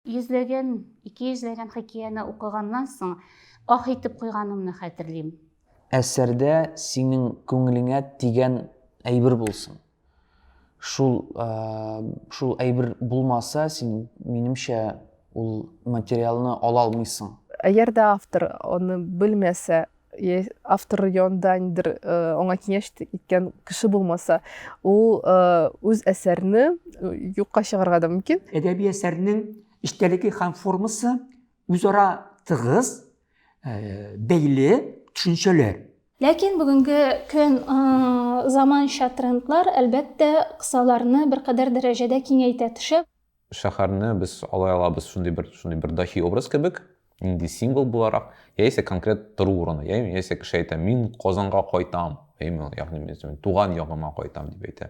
100ләгән, 200ләгән хикәяне укыганнан соң ах итеп куйганымны хәтерлим. Әсәрдә синең күңелеңә тигән әйбер булсын. Шул әйбер булмаса, син минемчә ул материалны ала алмыйсың. Әгәр дә автор оны белмәсә, автор янындадыр аңа киңәш иткән кеше булмаса, ул үз әсәрне юкка чыгарга да мөмкин. Әдәби әсәрнең эчтәлеге һәм формасы үзара тыгыз, бәйле төшенчәләр. Ләкин бүгенге көн заманча трендлар әлбәттә кысаларны беркадәр дәрәҗәдә киңәйтә төшеп, Шәһәрне без алай алабыз шундый бер дахи образ кебек, инде символ буларак, яисә конкрет тору урыны, яисә кеше әйтә, мин Казанга кайтам, ягъни туган ягыма кайтам дип әйтә.